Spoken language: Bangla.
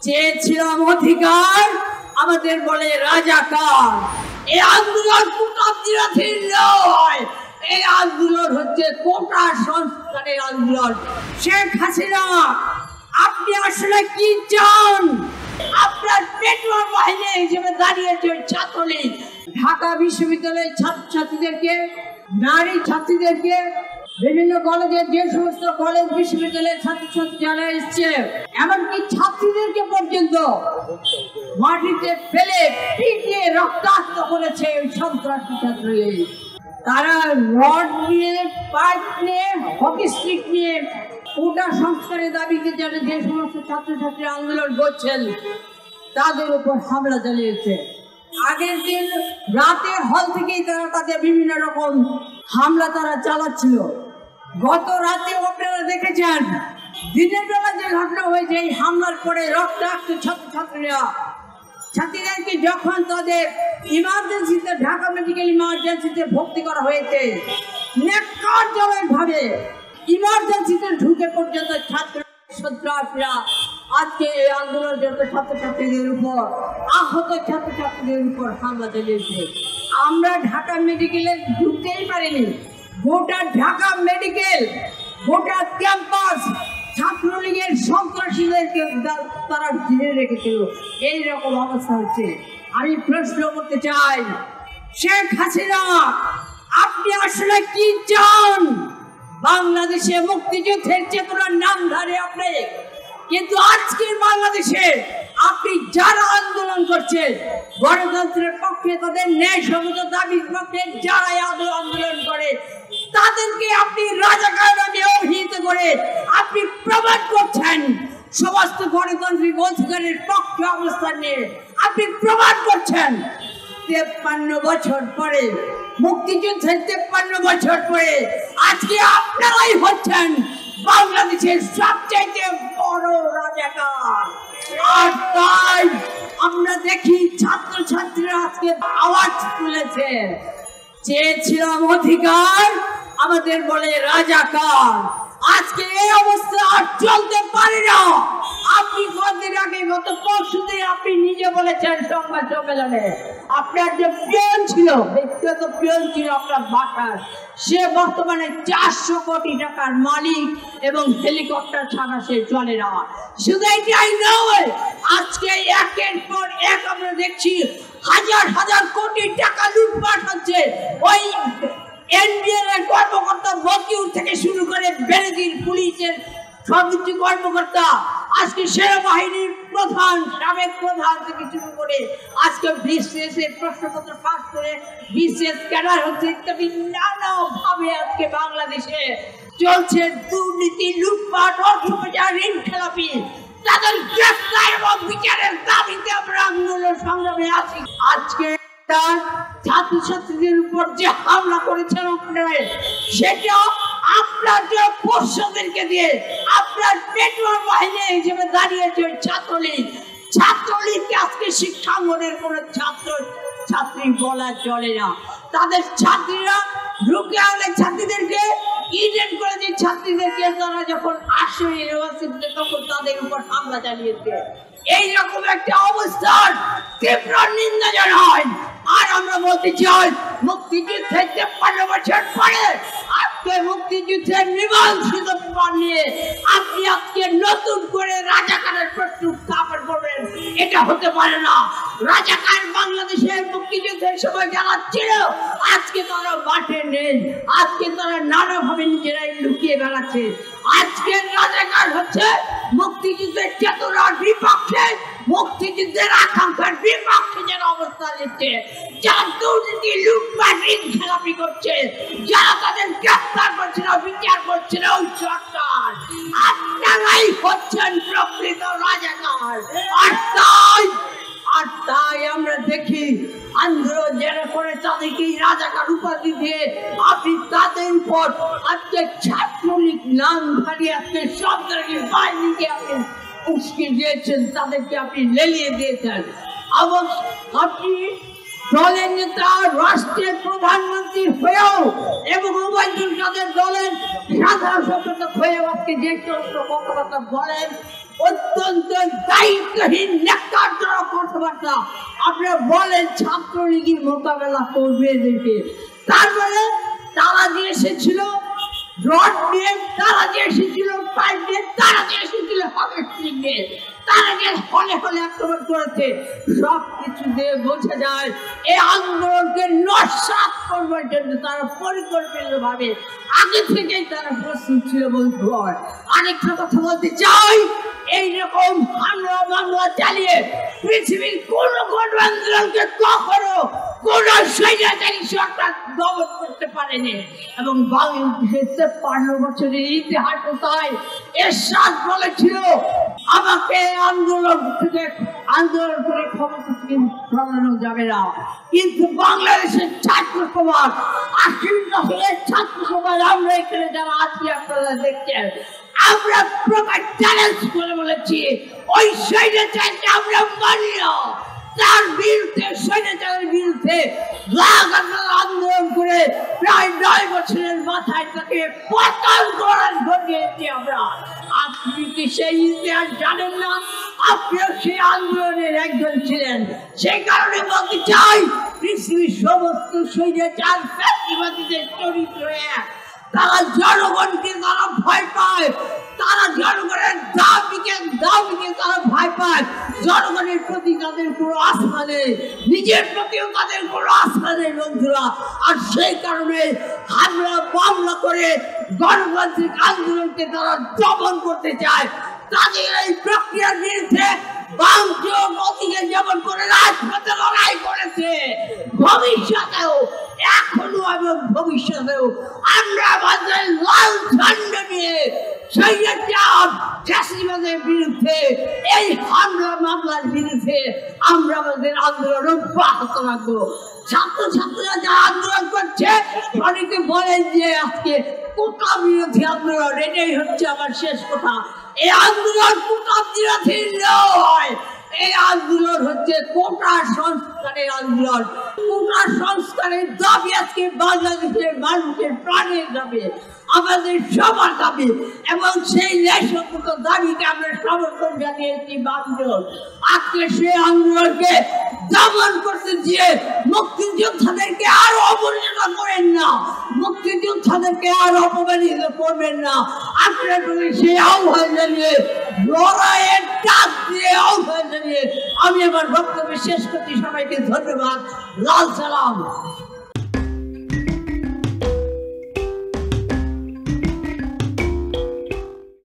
চেয়েছিলাম অধিকার, আমাদের বলে রাজাকার। এই আন্দোলন কোটাধীন নয়, এই আন্দোলন হচ্ছে কোটা সংস্কারের আন্দোলন। শেখ হাসিনা, আপনি আসলে কি চান? আপনার পেট্রোল বাহিনী হিসেবে দাঁড়িয়েছে ছাত্রলীগ। ঢাকা বিশ্ববিদ্যালয়ের ছাত্রছাত্রীদেরকে, নারী ছাত্রীদেরকে, বিভিন্ন কলেজের যে সমস্ত কলেজ বিশ্ববিদ্যালয়ের ছাত্রছাত্রী যারা এসছে, এমনকি ছাত্রীদেরকে পর্যন্ত মাটিতে ফেলে পিটিয়ে রক্তাক্ত করেছে ওই সন্ত্রাসী ছাত্রলীগ। তারা রড নিয়ে, পাইপ নিয়ে, হকি স্টিক নিয়ে কোটা সংস্কারের দাবিতে যারা যে সমস্ত ছাত্রছাত্রী আন্দোলন করছেন তাদের উপর হামলা চালিয়েছে। আগের দিন রাতে হল থেকেই তারা তাদের বিভিন্ন রকম হামলা তারা চালাচ্ছিল। গত রাতে আপনারা দেখেছেন দিনের বেলা যে ঘটনা হয়েছে, এই হামলার পরে রক্তাক্ত ছাত্রছাত্রীরা ছাত্রীদেরকে যখন তাদের ইমার্জেন্সিতে, ঢাকা মেডিকেল ইমার্জেন্সিতে ভর্তি করা হয়েছে, ভাবে ইমার্জেন্সিতে ঢুকে পর্যন্ত ছাত্র সন্ত্রাসীরা আজকে এই আন্দোলনরত ছাত্রছাত্রীদের উপর, আহত ছাত্রছাত্রীদের উপর হামলা চালিয়েছে। আমরা ঢাকা মেডিকেলে ঢুকতেই পারিনি। গোটা ঢাকা মেডিকেল, গোটা ক্যাম্পাস ছাত্রলীগের সন্ত্রাসীদেরকে তারা ঘিরে রেখেছিল। এইরকম অবস্থা হচ্ছে। আমি প্রশ্ন করতে চাই, শেখ হাসিনা, আপনি আসলে কি চান? বাংলাদেশে মুক্তিযুদ্ধের চেতনার নাম ধরে আপনি, কিন্তু আজকের বাংলাদেশে আপনি যারা আন্দোলন করছেন গণতন্ত্রের পক্ষে, তাদের ন্যায়সঙ্গত দাবির পক্ষে যারা আন্দোলন করে, তাদেরকে আপনি রাজাকার নামে অভিহিত করে আপনি প্রমাণ করছেন সমস্ত গণতান্ত্রিক অধিকারের পক্ষে অবস্থান নিয়ে আপনি প্রমাণ করছেন। 53 বছর পরে, মুক্তিযুদ্ধের 53 বছর পরে আজকে আপনারাই হচ্ছেন বাংলাদেশের সবচেয়ে বড় রাজাকার। আর তাই আমরা দেখি ছাত্রছাত্রীরা আজকে আওয়াজ তুলেছে, চেয়েছিলাম অধিকার, আমাদের বলে রাজাকার। আজকে এই অবস্থা আর চলতে পারে না। আপনি কদিন আগে, গত পরশুদিন আপনি নিজে বলেছেন সংবাদ সম্মেলনে, আপনার যে পিয়ন ছিল, ব্যক্তিগত পিয়ন ছিল আপনার বাসার, সে বর্তমানে 400 কোটি টাকার মালিক এবং হেলিকপ্টার ছাড়া সে চলে না। শুধু এটাই নয়, আজকে একের পর এক আমরা দেখছি হাজার হাজার কোটি টাকা লুটপাট হচ্ছে। ওই এনবিআর এর কর্মকর্তা মকিউর থেকে শুরু করে বেরেদির পুলিশের সবকিছু কর্মকর্তা, আজকে সেনাবাহিনীর প্রধান, সাবেক প্রধান থেকে শুরু করে আজকে বিসিএস এর প্রশ্নপত্র পাস করে বিসিএস ক্যাডার হচ্ছে ইত্যাদি নানাভাবে আজকে বাংলাদেশে চলছে দুর্নীতি, লুটপাট, অর্থ পাচার, ঋণ খেলাপি। তাদের গ্রেফতার এবং বিচারের দাবিতে আমরা আন্দোলন সংগ্রামে আছি। আজকে ছাত্রছাত্রীদের উপর যে হামলা করেছেন আপনারা, সেটা আপনার যে পশুদেরকে দিয়ে আপনার পেট্রোল বাহিনী হিসেবে দাঁড়িয়েছে ছাত্রলীগ। ছাত্রলীগকে আজকে শিক্ষাঙ্গনের কোন ছাত্র ছাত্রী বলা চলে না। তাদের ছাত্রীরা ঢুকে আনলে ছাত্রীদেরকে, ইডেন কলেজের ছাত্রীদেরকে তারা যখন আসে ইউনিভার্সিটিতে, তখন তাদের উপর হামলা চালিয়েছে। এইরকম একটা অবস্থার তীব্র নিন্দা জানাই। আর আমরা বলতে চাই, মুক্তিযুদ্ধের 53 বছর পরে আজকে মুক্তিযুদ্ধের মীমাংসিত ব্যাপার নিয়ে আপনি আজকে নতুন করে রাজাকারের প্রশ্ন উত্থাপন করবেন, এটা হতে পারে না। রাজাকার বাংলাদেশের মুক্তিযুদ্ধের সময় যারা ছিল, আজকে তারা মাঠে নেই, আজকে তারা নানাভাবে নিজেরাই লুকিয়ে বেড়াচ্ছে। আজকের রাজাকার হচ্ছে মুক্তিযুদ্ধের চেতনার বিপক্ষে, মুক্তিযুদ্ধের আকাঙ্ক্ষার বিপক্ষে যারা অবস্থান নিচ্ছে, যারা দুর্নীতি, লুটপাট, ঋণ খেলাপি করছে, যারা তাদের গ্রেফতার করছে না, বিচার করছে না, ওই সরকার, আপনারাই হচ্ছেন প্রকৃত রাজাকার। আর তাই আমরা দেখি আন্দোলন যারা করে তাদেরকে রাজাকার উপাধি দিয়ে আপনি তাদের উপর আজকে ছাত্রলীগ নাম ধরিয়ে আজকে সন্ত্রাসী বাহিনীকে আপনি উস্কে দিয়েছেন, তাদেরকে আপনি লেলিয়ে দিয়েছেন। আপনি দলের নেতা, রাষ্ট্রের প্রধানমন্ত্রী হয়েও এবং ওবায়দুল কাদের দলের সাধারণ সম্পাদক হয়েও আজকে যে সমস্ত কথাবার্তা বলেন, অত্যন্ত দায়িত্বহীন ন্যাক্কারজনক কথাবার্তা আপনারা বলেন ছাত্রলীগের মোকাবেলা করবে এদেরকে। তারপরে তারা যে এসেছিল রড নিয়ে, তারা যে এসেছিল পাইপ নিয়ে, তারা যে এসেছিল হকের নিয়ে, তারা যে হলে হলে আক্রমণ করেছে, সব কিছু দিয়ে বোঝা যায় এই আন্দোলনকে নস্যাৎ করবার জন্য তারা পরিকল্পিতভাবে আগে থেকেই তারা প্রস্তুত ছিল। বন্ধু আরেকটা কথা বলতে চাই, এইরকম হামলা মামলা চালিয়ে পৃথিবীর কোন কোন আন্দোলনকে কখনো কোন স্বৈরাচারী সরকার দমন করতে পারেনি। এবং বাংলাদেশের ৫৩ বছরের ইতিহাস তাই এরশাদ বলেছিল, আমাকে আন্দোলন করে ক্ষমতা থেকে সরানো যাবে না। কিন্তু বাংলাদেশের ছাত্র সমাজ, ৮০ দশকের ছাত্র সমাজ, আমরা এখানে যারা আছি আপনারা দেখছেন, আমরা প্রকার চ্যালেঞ্জ করে বলেছি ওই স্বৈরাচারকে আমরা মানি না। তার বিরুদ্ধে, স্বৈরাচারের বিরুদ্ধে আন্দোলন করে প্রায় ৯ বছরের মাথায় তাকে পতন করার ঘটিয়েছি আমরা। আপনি কি সেই ইতিহাস জানেন না? আপনিও সেই আন্দোলনের একজন ছিলেন। সেই কারণে বলতে চাই, পৃথিবীর সমস্ত স্বৈরাচার ফ্যাসিবাদীদের চরিত্র এক। তারা জনগণকে তারা ভয় পায়, তারা জনগণের দাবিকে তারা ভয় পায়। জনগণের প্রতি তাদের কোনো আস্থা নেই, নিজের প্রতিও তাদের কোনো আস্থা নেই বন্ধুরা। আর সেই কারণে হামলা মামলা করে গণতান্ত্রিক আন্দোলনকে তারা দমন করতে চায়। তাদের এই প্রক্রিয়ার বিরুদ্ধে বামজোট অতীতে যেমন করে রাজপথে লড়াই করেছে, ভবিষ্যতেও, এখনো এবং ভবিষ্যতেও আমরা আমাদের লাল ঝান্ডা নিয়ে ফ্যাসিবাদের বিরুদ্ধে, এই হামলা মামলার বিরুদ্ধে আমরা আমাদের আন্দোলন অব্যাহত রাখবো। ছাত্রছাত্রীরা যারা আন্দোলন করছে, অনেকে বলেন যে আজকে কোটা বিরোধী আন্দোলন, এটাই হচ্ছে আমার শেষ কথা। এই আন্দোলন কোটা বিরোধী নয়, এই আন্দোলন হচ্ছে কোটা সংস্কারের আন্দোলন। কোটা সংস্কারের দাবি আজকে বাংলাদেশের মানুষের প্রাণের দাবি, আমাদের সবার দাবি, এবং সেই ন্যায়সঙ্গত দাবিকে আমরা সমর্থন জানিয়েছি বামজোট। আজকে সেই আন্দোলনকে দমন করতে গিয়ে মুক্তিযোদ্ধাদেরকে আরো অবহেলা করেন না, মুক্তিযোদ্ধাদেরকে আরো অপমানিত করবেন না। আপনারা সেই আহ্বান জানিয়ে, লড়াইয়ের ডাক দিয়ে আহ্বান জানিয়ে আমি আমার বক্তব্য শেষ করছি। সবাইকে ধন্যবাদ। লাল সালাম।